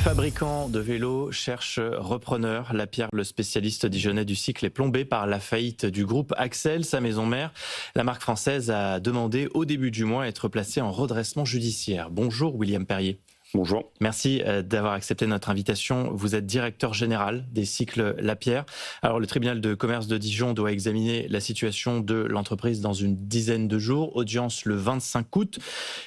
fabricant de vélos cherche repreneur. Lapierre, le spécialiste dijonnais du cycle, est plombé par la faillite du groupe Axel, sa maison mère. La marque française a demandé au début du mois à être placée en redressement judiciaire. Bonjour William Perrier. Bonjour. Merci d'avoir accepté notre invitation. Vous êtes directeur général des cycles Lapierre. Alors, le tribunal de commerce de Dijon doit examiner la situation de l'entreprise dans une dizaine de jours. Audience le 25 août.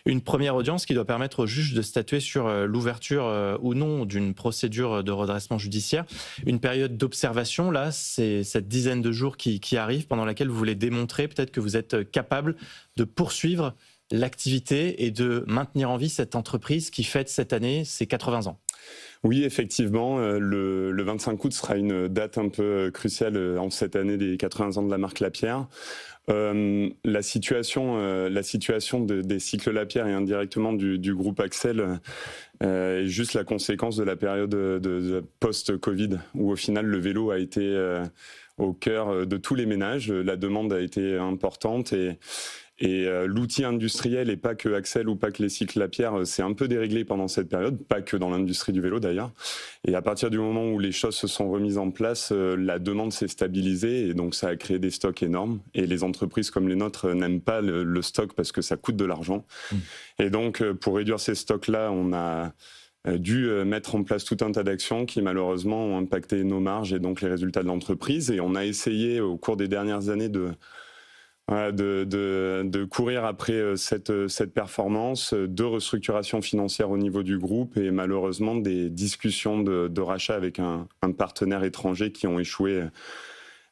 Une première audience qui doit permettre au juge de statuer sur l'ouverture ou non d'une procédure de redressement judiciaire. Une période d'observation, là, c'est cette dizaine de jours qui arrive, pendant laquelle vous voulez démontrer peut-être que vous êtes capable de poursuivre l'activité et de maintenir en vie cette entreprise qui fête cette année ses 80 ans. Oui, effectivement, le 25 août sera une date un peu cruciale en cette année des 80 ans de la marque Lapierre. La situation des cycles Lapierre et indirectement du groupe Axel est juste la conséquence de la période de post-Covid, où au final le vélo a été au cœur de tous les ménages. La demande a été importante et l'outil industriel, et pas que Axel ou pas que les cycles Lapierre, s'est un peu déréglé pendant cette période, pas que dans l'industrie du vélo d'ailleurs. Et à partir du moment où les choses se sont remises en place, la demande s'est stabilisée et donc ça a créé des stocks énormes. Et les entreprises comme les nôtres n'aiment pas le stock parce que ça coûte de l'argent. Et donc pour réduire ces stocks-là, on a dû mettre en place tout un tas d'actions qui malheureusement ont impacté nos marges et donc les résultats de l'entreprise. Et on a essayé au cours des dernières années de courir après cette performance, de restructuration financière au niveau du groupe et malheureusement des discussions de rachat avec un partenaire étranger qui ont échoué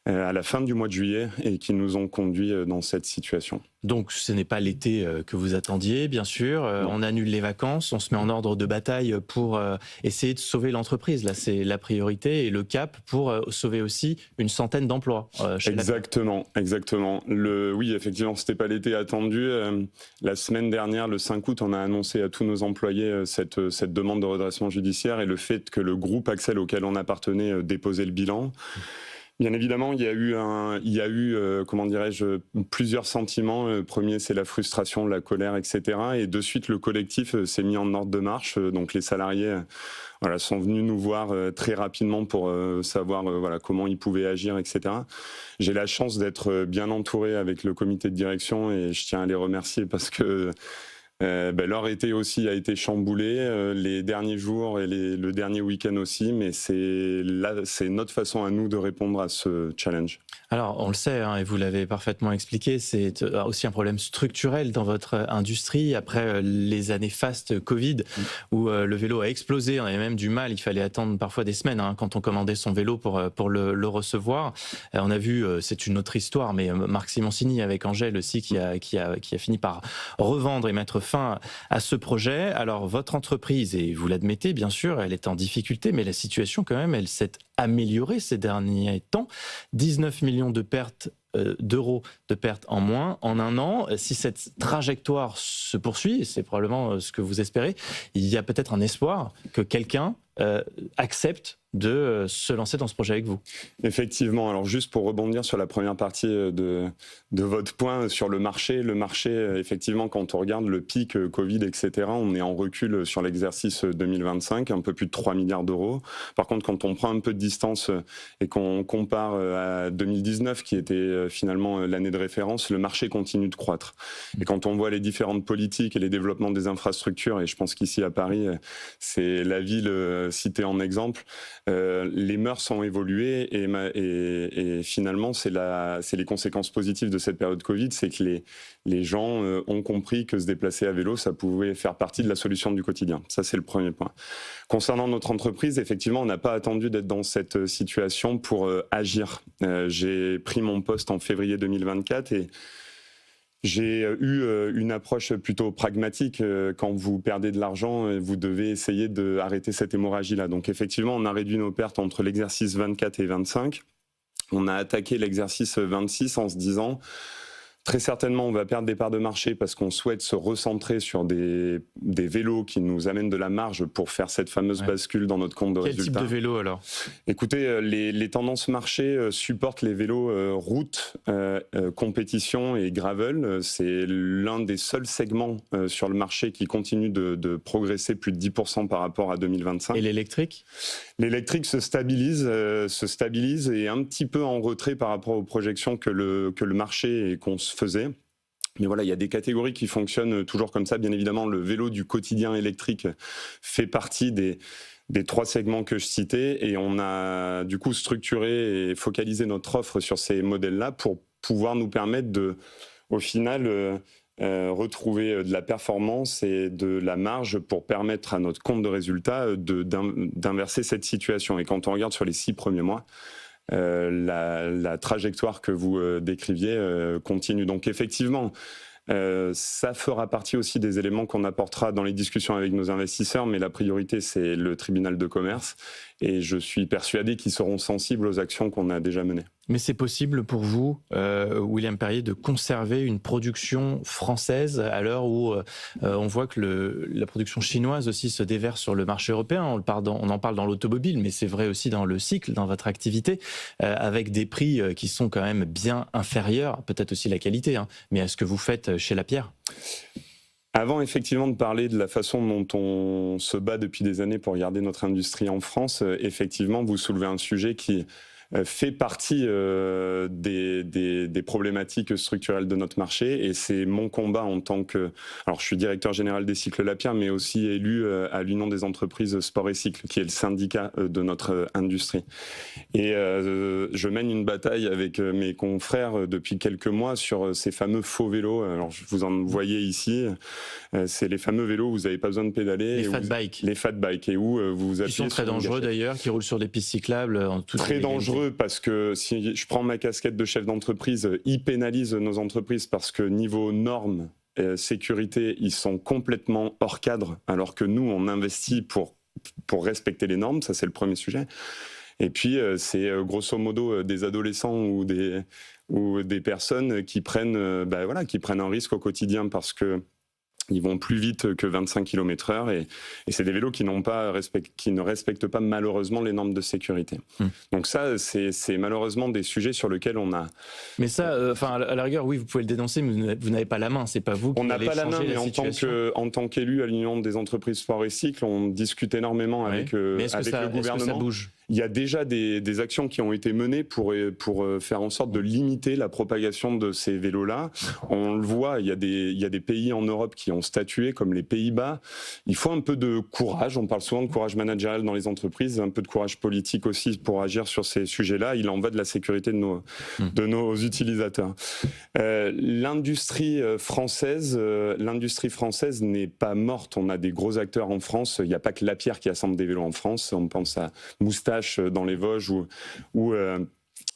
à la fin du mois de juillet et qui nous ont conduits dans cette situation. Donc ce n'est pas l'été que vous attendiez, bien sûr. On annule les vacances, on se met en ordre de bataille pour essayer de sauver l'entreprise. Là, c'est la priorité et le cap pour sauver aussi une centaine d'emplois. Exactement. Oui, effectivement, c'était pas l'été attendu. La semaine dernière, le 5 août, on a annoncé à tous nos employés cette demande de redressement judiciaire et le fait que le groupe Axel auquel on appartenait déposait le bilan. Bien évidemment, il y a eu comment dirais-je, plusieurs sentiments. Premier, c'est la frustration, la colère, etc. Et de suite, le collectif s'est mis en ordre de marche. Donc les salariés sont venus nous voir très rapidement pour savoir comment ils pouvaient agir, etc. J'ai la chance d'être bien entouré avec le comité de direction et je tiens à les remercier parce que leur été aussi a été chamboulé, les derniers jours et le dernier week-end aussi, mais c'est notre façon à nous de répondre à ce challenge. Alors, on le sait, et vous l'avez parfaitement expliqué, c'est aussi un problème structurel dans votre industrie. Après les années fastes Covid, où le vélo a explosé, on avait même du mal, il fallait attendre parfois des semaines quand on commandait son vélo pour le recevoir. On a vu, c'est une autre histoire, mais Marc Simoncini avec Angèle aussi qui a fini par revendre et mettre fin à ce projet. Alors, votre entreprise, et vous l'admettez bien sûr, elle est en difficulté, mais la situation quand même, elle s'est améliorée ces derniers temps. 19 millions d'euros de pertes en moins en un an. Si cette trajectoire se poursuit, et c'est probablement ce que vous espérez, il y a peut-être un espoir que quelqu'un accepte de se lancer dans ce projet avec vous. Effectivement, alors juste pour rebondir sur la première partie de votre point sur le marché, effectivement, quand on regarde le pic Covid, etc., on est en recul sur l'exercice 2025, un peu plus de 3 milliards d'euros. Par contre, quand on prend un peu de distance et qu'on compare à 2019, qui était finalement l'année de référence, le marché continue de croître. Et quand on voit les différentes politiques et les développements des infrastructures, et je pense qu'ici à Paris, c'est la ville citée en exemple, les mœurs ont évolué et finalement c'est les conséquences positives de cette période Covid, c'est que les gens ont compris que se déplacer à vélo, ça pouvait faire partie de la solution du quotidien. Ça, c'est le premier point. Concernant notre entreprise, effectivement, on n'a pas attendu d'être dans cette situation pour agir. J'ai pris mon poste en février 2024 et j'ai eu une approche plutôt pragmatique. Quand vous perdez de l'argent, vous devez essayer d'arrêter cette hémorragie-là. Donc effectivement, on a réduit nos pertes entre l'exercice 24 et 25. On a attaqué l'exercice 26 en se disant Très certainement, on va perdre des parts de marché parce qu'on souhaite se recentrer sur des vélos qui nous amènent de la marge pour faire cette fameuse bascule dans notre compte de résultat. Quel type de vélo alors ? Écoutez, les tendances marché supportent les vélos route, compétition et gravel. C'est l'un des seuls segments sur le marché qui continue de progresser plus de 10% par rapport à 2025. Et l'électrique ? L'électrique se stabilise et un petit peu en retrait par rapport aux projections que le marché et qu'on se faisait. Mais voilà, il y a des catégories qui fonctionnent toujours comme ça. Bien évidemment, le vélo du quotidien électrique fait partie des 3 segments que je citais, et on a du coup structuré et focalisé notre offre sur ces modèles-là pour pouvoir nous permettre de, au final, retrouver de la performance et de la marge pour permettre à notre compte de résultat d'inverser cette situation. Et quand on regarde sur les 6 premiers mois, la trajectoire que vous décriviez continue. Donc effectivement, ça fera partie aussi des éléments qu'on apportera dans les discussions avec nos investisseurs, mais la priorité, c'est le tribunal de commerce, et je suis persuadé qu'ils seront sensibles aux actions qu'on a déjà menées. Mais c'est possible pour vous, William Perrier, de conserver une production française à l'heure où on voit que la production chinoise aussi se déverse sur le marché européen. On en parle dans l'automobile, mais c'est vrai aussi dans le cycle, dans votre activité, avec des prix qui sont quand même bien inférieurs, peut-être aussi la qualité, mais à ce que vous faites chez Lapierre. Avant effectivement de parler de la façon dont on se bat depuis des années pour garder notre industrie en France, effectivement, vous soulevez un sujet qui fait partie des problématiques structurelles de notre marché, et c'est mon combat en tant que... Alors je suis directeur général des Cycles Lapierre, mais aussi élu à l'Union des entreprises sport et cycle, qui est le syndicat de notre industrie. Et je mène une bataille avec mes confrères depuis quelques mois sur ces fameux faux vélos. Alors vous en voyez ici, c'est les fameux vélos où vous n'avez pas besoin de pédaler. Les fat bikes. Les fat bikes, et où vous appuyez. Qui sont très dangereux d'ailleurs, qui roulent sur des pistes cyclables en toute très dangereux. Parce que si je prends ma casquette de chef d'entreprise, ils pénalisent nos entreprises parce que niveau normes, sécurité, ils sont complètement hors cadre, alors que nous, on investit pour respecter les normes. Ça, c'est le premier sujet. Et puis, c'est grosso modo des adolescents ou des personnes qui prennent un risque au quotidien parce que ils vont plus vite que 25 km/h, et c'est des vélos qui ne respectent pas malheureusement les normes de sécurité. Donc ça, c'est malheureusement des sujets sur lesquels on a... Mais ça, à la rigueur, oui, vous pouvez le dénoncer, mais vous n'avez pas la main, c'est pas vous qui allez changer la situation. On n'a pas la main, mais en tant qu'élu à l'Union des entreprises sport et cycle, on discute énormément avec le gouvernement. Est-ce que ça bouge ? Il y a déjà des actions qui ont été menées pour faire en sorte de limiter la propagation de ces vélos-là. On le voit, il y a des pays en Europe qui ont statué, comme les Pays-Bas. Il faut un peu de courage, on parle souvent de courage managérial dans les entreprises, un peu de courage politique aussi pour agir sur ces sujets-là. Il en va de la sécurité de nos utilisateurs. L'industrie française n'est pas morte. On a des gros acteurs en France. Il n'y a pas que Lapierre qui assemble des vélos en France. On pense à Moustache dans les Vosges ou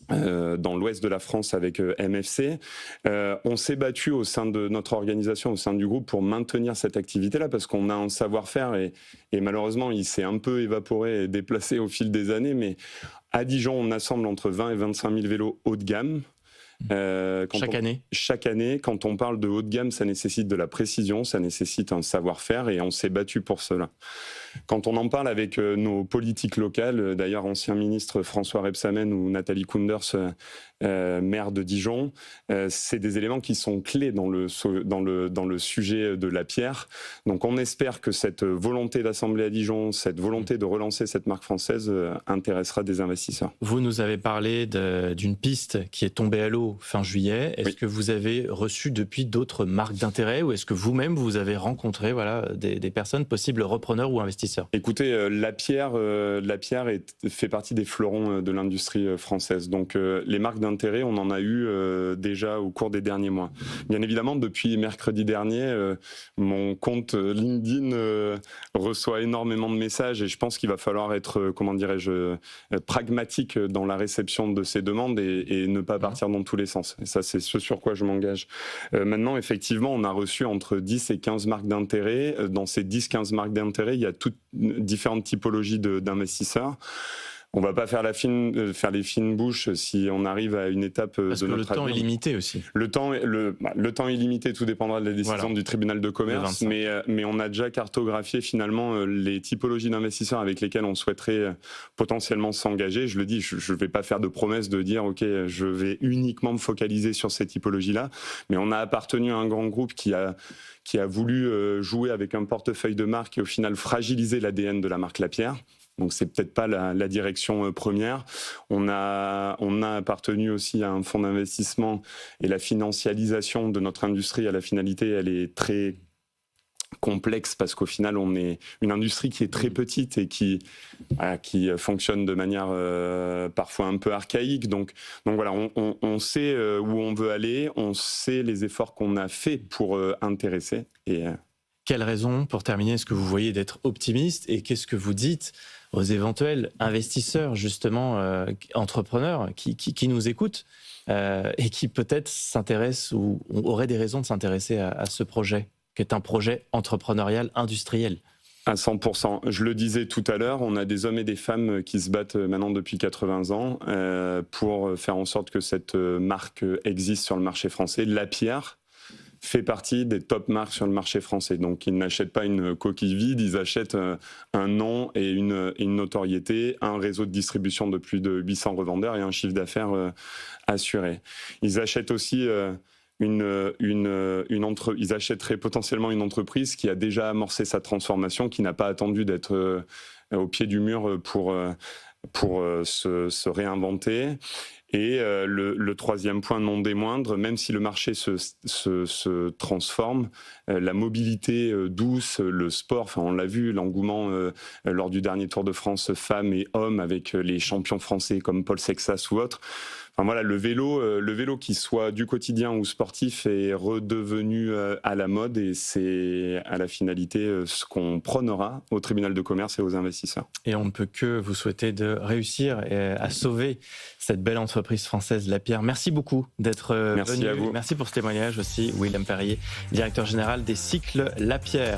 dans l'ouest de la France avec MFC. On s'est battu au sein de notre organisation, au sein du groupe, pour maintenir cette activité-là, parce qu'on a un savoir-faire et malheureusement, il s'est un peu évaporé et déplacé au fil des années. Mais à Dijon, on assemble entre 20 et 25 000 vélos haut de gamme. Chaque année, quand on parle de haut de gamme, ça nécessite de la précision, ça nécessite un savoir-faire, et on s'est battu pour cela. Quand on en parle avec nos politiques locales, d'ailleurs ancien ministre François Rebsamen ou Nathalie Kounders, maire de Dijon, c'est des éléments qui sont clés dans le sujet de Lapierre. Donc on espère que cette volonté d'assembler à Dijon, cette volonté de relancer cette marque française intéressera des investisseurs. Vous nous avez parlé d'une piste qui est tombée à l'eau fin juillet. Est-ce que vous avez reçu depuis d'autres marques d'intérêt, ou est-ce que vous-même vous avez rencontré des personnes, possibles repreneurs ou investisseurs? Écoutez, Lapierre fait partie des fleurons de l'industrie française. Donc les marques d'intérêt, on en a eu déjà au cours des derniers mois. Bien évidemment, depuis mercredi dernier, mon compte LinkedIn reçoit énormément de messages, et je pense qu'il va falloir être, pragmatique dans la réception de ces demandes et ne pas partir dans tous les sens. Et ça, c'est ce sur quoi je m'engage. Maintenant, effectivement, on a reçu entre 10 et 15 marques d'intérêt. Dans ces 10-15 marques d'intérêt, il y a toutes différentes typologies d'investisseurs. On va pas faire les fines bouches si on arrive à une étape de notre Parce que le temps est limité aussi. Le temps est limité, tout dépendra de la décision du tribunal de commerce, mais on a déjà cartographié finalement les typologies d'investisseurs avec lesquels on souhaiterait potentiellement s'engager. Je le dis, je ne vais pas faire de promesse de dire ok, je vais uniquement me focaliser sur ces typologies-là, mais on a appartenu à un grand groupe qui a voulu jouer avec un portefeuille de marque et au final fragiliser l'ADN de la marque Lapierre. Donc c'est peut-être pas la direction première. On a appartenu aussi à un fonds d'investissement et la financialisation de notre industrie à la finalité, elle est très complexe parce qu'au final on est une industrie qui est très petite et qui fonctionne de manière parfois un peu archaïque. Donc voilà, on sait où on veut aller, on sait les efforts qu'on a fait pour intéresser et quelle raison, pour terminer, est-ce que vous voyez d'être optimiste et qu'est-ce que vous dites aux éventuels investisseurs, justement, entrepreneurs qui nous écoutent et qui peut-être s'intéressent ou auraient des raisons de s'intéresser à ce projet, qui est un projet entrepreneurial industriel? À 100%. Je le disais tout à l'heure, on a des hommes et des femmes qui se battent maintenant depuis 80 ans pour faire en sorte que cette marque existe sur le marché français. Lapierre fait partie des top marques sur le marché français. Donc, ils n'achètent pas une coquille vide, ils achètent un nom et une notoriété, un réseau de distribution de plus de 800 revendeurs et un chiffre d'affaires assuré. Ils achètent aussi ils achèteraient potentiellement une entreprise qui a déjà amorcé sa transformation, qui n'a pas attendu d'être au pied du mur pour se réinventer. Et le troisième point, non des moindres, même si le marché se transforme, la mobilité douce, le sport, enfin on l'a vu, l'engouement lors du dernier Tour de France femmes et hommes avec les champions français comme Paul Sexas ou autres. Enfin voilà, le vélo qui soit du quotidien ou sportif est redevenu à la mode et c'est à la finalité ce qu'on prônera au tribunal de commerce et aux investisseurs. Et on ne peut que vous souhaiter de réussir à sauver cette belle entreprise française Lapierre. Merci beaucoup d'être venu. Merci à vous. Merci pour ce témoignage aussi, William Perrier, directeur général des Cycles Lapierre.